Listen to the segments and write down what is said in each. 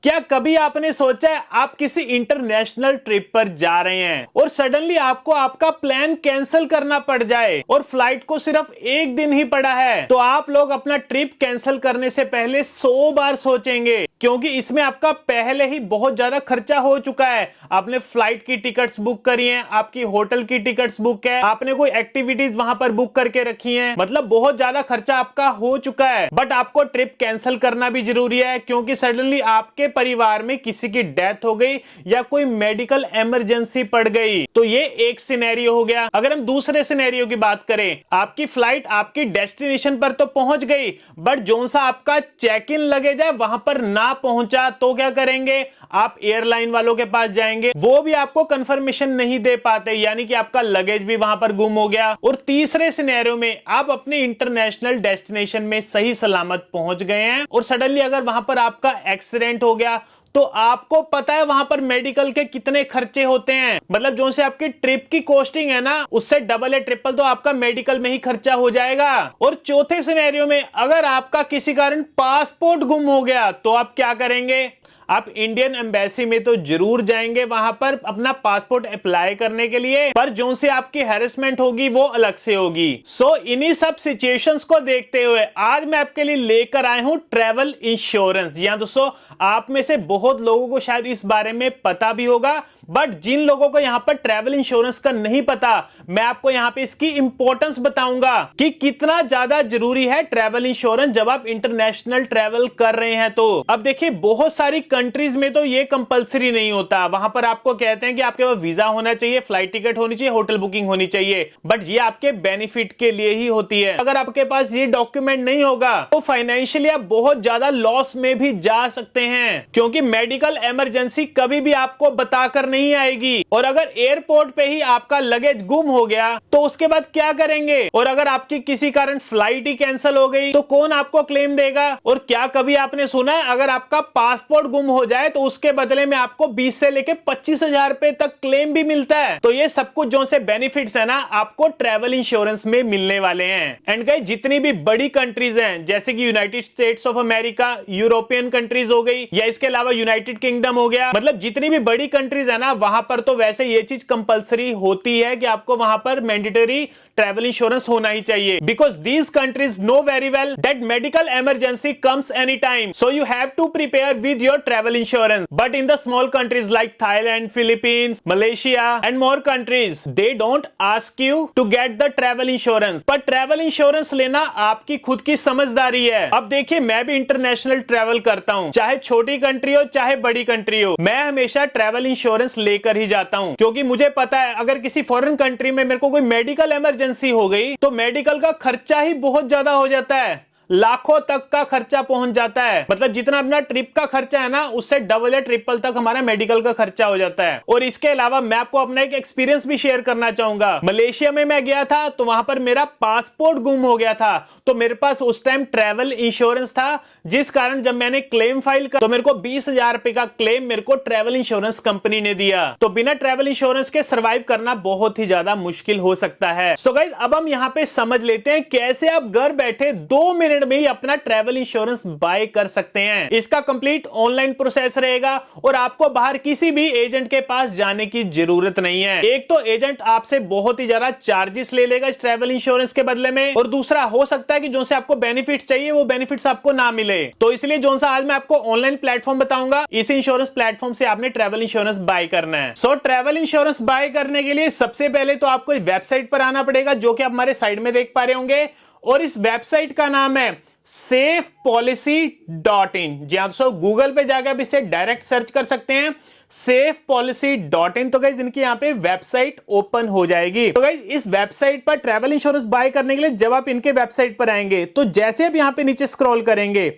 क्या कभी आपने सोचा है आप किसी इंटरनेशनल ट्रिप पर जा रहे हैं और सडनली आपको आपका प्लान कैंसिल करना पड़ जाए और फ्लाइट को सिर्फ एक दिन ही पड़ा है, तो आप लोग अपना ट्रिप कैंसिल करने से पहले 100 बार सोचेंगे, क्योंकि इसमें आपका पहले ही बहुत ज्यादा खर्चा हो चुका है। आपने फ्लाइट की टिकट्स बुक करी हैं, आपकी होटल की टिकट्स बुक है, आपने कोई एक्टिविटीज वहां पर बुक करके रखी हैं, मतलब बहुत ज्यादा खर्चा आपका हो चुका है। बट आपको ट्रिप कैंसिल करना भी जरूरी है, क्योंकि सडनली आपके परिवार में किसी की डेथ हो गई या कोई मेडिकल इमरजेंसी पड़ गई। तो ये एक सिनेरियो हो गया। अगर हम दूसरे सिनेरियो की बात करें, आपकी फ्लाइट आपकी डेस्टिनेशन पर तो पहुंच गई, बट जो सा आपका चेक इन लगेज है वहां पर ना पहुंचा, तो क्या करेंगे? आप एयरलाइन वालों के पास जाएंगे, वो भी आपको कंफर्मेशन नहीं दे पाते, यानी कि आपका लगेज भी वहां पर गुम हो गया। और तीसरे सिनेरियो में आप अपने इंटरनेशनल डेस्टिनेशन में सही सलामत पहुंच गए हैं और सडनली अगर वहां पर आपका एक्सीडेंट हो गया, तो आपको पता है वहां पर मेडिकल के कितने खर्चे होते हैं, मतलब जो से आपकी ट्रिप की कॉस्टिंग है ना, उससे डबल या ट्रिपल तो आपका मेडिकल में ही खर्चा हो जाएगा। और चौथे सिनेरियो में अगर आपका किसी कारण पासपोर्ट गुम हो गया, तो आप क्या करेंगे? आप इंडियन एम्बेसी में तो जरूर जाएंगे वहां पर अपना पासपोर्ट अप्लाई करने के लिए, पर जो से आपकी हैरेसमेंट होगी वो अलग से होगी। सो इन्हीं सब सिचुएशंस को देखते हुए आज मैं आपके लिए लेकर आया हूं ट्रैवल इंश्योरेंस। जी हां दोस्तों, आप में से बहुत लोगों को शायद इस बारे में पता भी होगा, बट जिन लोगों को यहां पर ट्रैवल इंश्योरेंस का नहीं पता, मैं आपको यहां पे इसकी इंपॉर्टेंस बताऊंगा कि कितना ज्यादा जरूरी है ट्रैवल इंश्योरेंस जब आप इंटरनेशनल ट्रैवल कर रहे हैं। तो अब देखिए, बहुत सारी कंट्रीज में तो ये कंपलसरी नहीं होता, वहां पर आपको कहते हैं कि आपके पास वीजा होना चाहिए, फ्लाइट टिकट होनी चाहिए, होटल बुकिंग होनी चाहिए, बट ये आपके बेनिफिट के लिए ही होती है। अगर आपके पास ये डॉक्यूमेंट नहीं होगा तो फाइनेंशियली आप बहुत ज्यादा लॉस में भी जा सकते हैं, क्योंकि मेडिकल इमरजेंसी कभी भी आपको बताकर नहीं आएगी। और अगर एयरपोर्ट पे ही आपका लगेज गुम हो गया तो उसके बाद क्या करेंगे? और अगर आपकी किसी कारण फ्लाइट ही कैंसिल हो गई तो कौन आपको क्लेम देगा? और क्या कभी आपने सुना है अगर आपका पासपोर्ट गुम हो जाए तो उसके बदले में आपको 20 से लेके 25,000 रुपए तक क्लेम भी मिलता है? तो ये सब कुछ जो से बेनिफिट्स है ना, आपको ट्रैवल इंश्योरेंस में मिलने वाले हैं। एंड गाइस, जितनी भी बड़ी कंट्रीज हैं जैसे कि United states of America, European countries हो गई, या इसके अलावा यूनाइटेड किंगडम हो गया, मतलब जितनी भी बड़ी कंट्रीज है ना, वहां पर तो वैसे ये चीज कंपलसरी होती है कि आपको वहां पर मैंडेटरी ट्रैवल इंश्योरेंस होना ही चाहिए, because these countries know very well that medical emergency comes any time, so you have to prepare with your travel insurance. But in the small countries like Thailand, Philippines, Malaysia and more countries, they don't ask you to get the travel insurance. पर travel insurance लेना आपकी खुद की समझदारी है। अब देखिए, मैं भी इंटरनेशनल ट्रैवल करता हूं, चाहे छोटी कंट्री हो चाहे बड़ी कंट्री हो, मैं हमेशा ट्रैवल इंश्योरेंस लेकर ही जाता हूं, क्योंकि मुझे पता है अगर किसी फॉरेन कंट्री में मेरे को कोई मेडिकल इमरजेंसी हो गई तो मेडिकल का खर्चा ही बहुत ज्यादा हो जाता है, लाखों तक का खर्चा पहुंच जाता है। मतलब जितना अपना ट्रिप का खर्चा है ना, उससे डबल या ट्रिपल तक हमारा मेडिकल का खर्चा हो जाता है। और इसके अलावा मैं आपको अपना एक एक्सपीरियंस भी शेयर करना चाहूंगा। मलेशिया में मैं गया था तो वहां पर मेरा पासपोर्ट गुम हो गया था, तो मेरे पास उस टाइम ट्रैवल इंश्योरेंस था, जिस कारण जब मैंने क्लेम फाइल कर तो मेरे को 20,000 रुपए का क्लेम मेरे को ट्रैवल इंश्योरेंस कंपनी ने दिया। तो बिना ट्रैवल इंश्योरेंस के सर्वाइव करना बहुत ही ज्यादा मुश्किल हो सकता है। सो गाइस, अब हम यहां पे समझ लेते हैं कैसे आप घर बैठे 2 मिनट में ही अपना ट्रैवल इंश्योरेंस बाय कर सकते हैं। इसका कंप्लीट ऑनलाइन प्रोसेस रहेगा और आपको बाहर किसी भी एजेंट के पास जाने की जरूरत नहीं है। एक तो एजेंट आपसे बहुत ही ज्यादा चार्जेस ले लेगा इस ट्रैवल इंश्योरेंस के बदले में, और दूसरा हो सकता है कि जो से आपको बेनिफिट्स चाहिए वो बेनिफिट्स आपको ना मिले। तो इसलिए जो सा आज मैं आपको ऑनलाइन प्लेटफॉर्म बताऊंगा, इस इंश्योरेंस प्लेटफॉर्म से आपने ट्रैवल इंश्योरेंस बाय करना है। सो ट्रैवल इंश्योरेंस बाय करने के लिए सबसे पहले तो आपको वेबसाइट पर आना पड़ेगा, जो कि आप हमारे साइड में देख पा रहे होंगे, और इस वेबसाइट का नाम है safepolicy.in। जी हां दोस्तों, गूगल पे जाकर आप इसे डायरेक्ट सर्च कर सकते हैं, safepolicy.in। तो गाइस, इनकी यहां पे वेबसाइट ओपन हो जाएगी। तो गाइस, इस वेबसाइट पर ट्रैवल इंश्योरेंस बाय करने के लिए जब आप इनके वेबसाइट पर आएंगे तो जैसे आप यहां पे नीचे स्क्रॉल करेंगे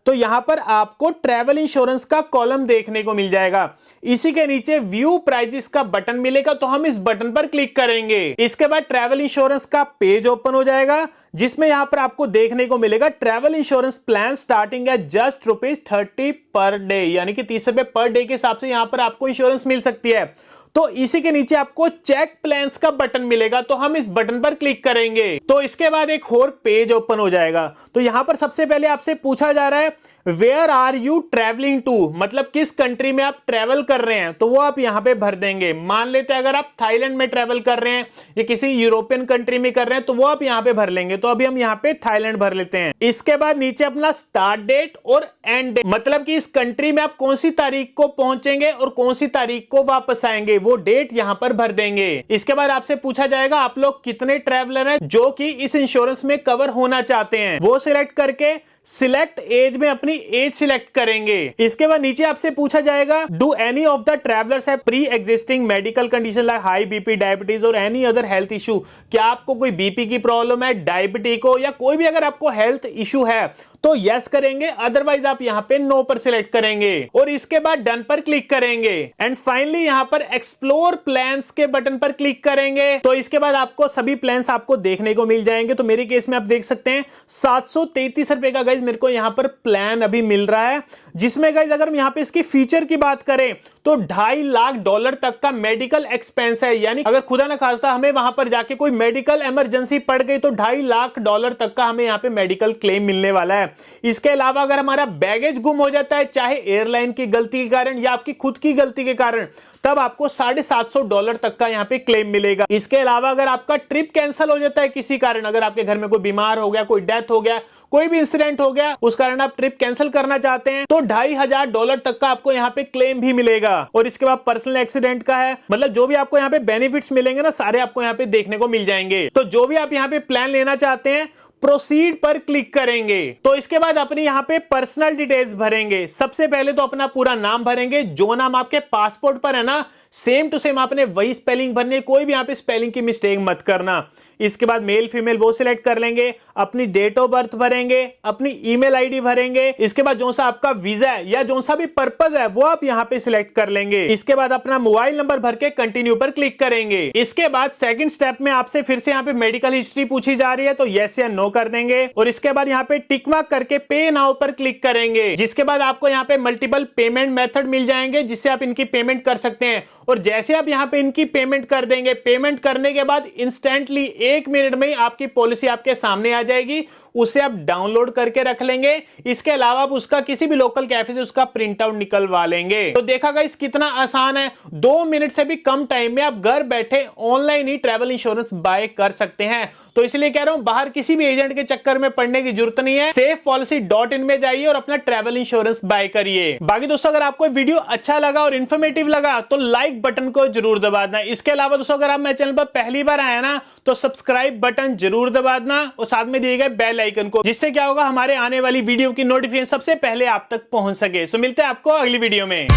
तो यहां पर आपको ट्रैवल इंश्योरेंस का कॉलम देखने को मिल जाएगा। इसी के नीचे व्यू प्राइजेस का बटन मिलेगा, तो हम इस बटन पर क्लिक करेंगे। इसके बाद ट्रैवल इंश्योरेंस का पेज ओपन हो जाएगा, जिसमें यहां पर आपको देखने को मिलेगा travel insurance plan starting at just ₹30 per day, यानी कि 30 रुपए पर डे के हिसाब से यहां पर आपको इंश्योरेंस मिल सकती है। तो इसी के नीचे आपको चेक प्लान्स का बटन मिलेगा, तो हम इस बटन पर क्लिक करेंगे। तो इसके बाद एक और पेज ओपन हो जाएगा। तो यहां पर सबसे पहले आपसे पूछा जा रहा है where are you travelling to, मतलब किस कंट्री में आप ट्रेवल कर रहे हैं, तो वो आप यहां पे भर देंगे। मान लेते हैं अगर आप थाईलैंड में ट्रेवल कर रहे हैं या किसी यूरोपियन कंट्री में कर रहे हैं, तो वो आप यहां पे भर लेंगे। तो अभी हम यहां पे थाईलैंड भर लेते हैं। इसके बाद नीचे अपना स्टार्ट डेट और एंड डेट, मतलब कि इस कंट्री में आप कौन सी तारीख को पहुंचेंगे और कौन सी तारीख को वापस आएंगे, वो डेट यहां पर भर देंगे। इसके बाद आपसे पूछा जाएगा आप लोग कितने ट्रेवलर हैं जो कि इस इंश्योरेंस में कवर होना चाहते हैं, वो सिलेक्ट करके सिलेक्ट एज में अपनी एज सिलेक्ट करेंगे। इसके बाद नीचे आपसे पूछा जाएगा do any of the travellers have pre existing medical condition like high BP, diabetes और एनी अदर हेल्थ इशू, क्या आपको कोई बीपी की प्रॉब्लम है, डायबिटी को, या कोई भी अगर आपको हेल्थ इशू है तो यस करेंगे, अदरवाइज आप यहां पे नो पर सिलेक्ट करेंगे और इसके बाद डन पर क्लिक करेंगे। एंड फाइनली यहां पर एक्सप्लोर प्लान्स के बटन पर क्लिक करेंगे। तो इसके बाद आपको सभी प्लान्स आपको देखने को मिल जाएंगे। तो मेरे केस में आप देख सकते हैं 733 रुपए का गाइज मेरे को यहां पर प्लान अभी मिल रहा है, जिसमें गाइज अगर हम यहां पे इसकी फीचर की बात करें तो $2.5 लाख तक का मेडिकल एक्सपेंस है। यानी अगर खुदा ना खास्ता हमें वहां पर जाके कोई मेडिकल इमरजेंसी पड़ गई तो $2.5 लाख तक का हमें यहां पे मेडिकल क्लेम मिलने वाला है। इसके अलावा अगर हमारा बैगेज गुम हो जाता है, चाहे एयरलाइन की गलती के कारण या आपकी खुद की गलती के कारण, तब आपको $750 तक का यहां पे क्लेम मिलेगा। इसके अलावा अगर आपका ट्रिप कैंसिल हो जाता है किसी कारण, अगर आपके घर में कोई बीमार हो गया, कोई डेथ हो गया, कोई भी इंसिडेंट हो गया, उस कारण आप ट्रिप कैंसिल करना चाहते हैं, तो $2500 तक का आपको यहाँ पे क्लेम भी मिलेगा। और इसके बाद पर्सनल एक्सीडेंट का है, मतलब जो भी आपको यहाँ पे बेनिफिट्स मिलेंगे ना, सारे आपको यहाँ पे देखने को मिल जाएंगे। तो जो भी आप यहाँ पे प्लान लेना चाहते हैं प्रोसीड पर क्लिक करेंगे। तो इसके बाद अपनी यहां पे पर्सनल डिटेल्स भरेंगे। सबसे पहले तो अपना पूरा नाम भरेंगे, जो नाम आपके पासपोर्ट पर है ना सेम टू सेम आपने वही स्पेलिंग भरनी है, कोई भी यहां पे स्पेलिंग की मिस्टेक मत करना। इसके बाद मेल फीमेल वो सिलेक्ट कर लेंगे, अपनी डेट ऑफ बर्थ भरेंगे, अपनी ईमेल आईडी भरेंगे। इसके बाद जो सा आपका वीजा है या जो सा भी पर्पस है वो आप यहां पे सिलेक्ट कर लेंगे। इसके बाद अपना मोबाइल नंबर भर के कंटिन्यू पर क्लिक करेंगे। इसके बाद सेकंड स्टेप में आपसे फिर से यहां पे मेडिकल हिस्ट्री पूछी जा रही है, तो यस या नो कर देंगे और इसके बाद यहां पे टिक मार्क करके पे नाउ पर क्लिक करेंगे। जिसके बाद आपको यहां पे मल्टीपल पेमेंट मेथड मिल जाएंगे जिससे आप इनकी पेमेंट कर सकते हैं। और जैसे आप यहां पे इनकी पेमेंट कर देंगे, पेमेंट करने के बाद इंस्टेंटली 1 मिनट में आपकी पॉलिसी आपके सामने आ जाएगी, उसे आप डाउनलोड करके रख लेंगे। इसके अलावा आप उसका किसी भी लोकल कैफे से उसका प्रिंट आउट निकलवा लेंगे। तो देखा गाइस कितना आसान है, 2 मिनट से भी कम टाइम में आप घर बैठे ऑनलाइन ही ट्रैवल इंश्योरेंस बाय कर सकते हैं। तो इसलिए कह रहा हूं बाहर किसी भी एजेंट के चक्कर में पड़ने की जरूरत नहीं है, safepolicy.in में जाइए और अपना ट्रैवल इंश्योरेंस बाय करिए। बाकी दोस्तों अगर आपको वीडियो अच्छा लगा और इन्फॉर्मेटिव लगा तो लाइक बटन को जरूर दबा देना। इसके अलावा दोस्तों अगर आप मेरे चैनल पर पहली बार आया ना तो सब्सक्राइब बटन जरूर दबा देना और साथ में दिए गए बेल आइकन को, जिससे क्या होगा हमारे आने वाली वीडियो की नोटिफिकेशन सबसे पहले आप तक पहुंच सके। सो मिलते हैं आपको अगली वीडियो में।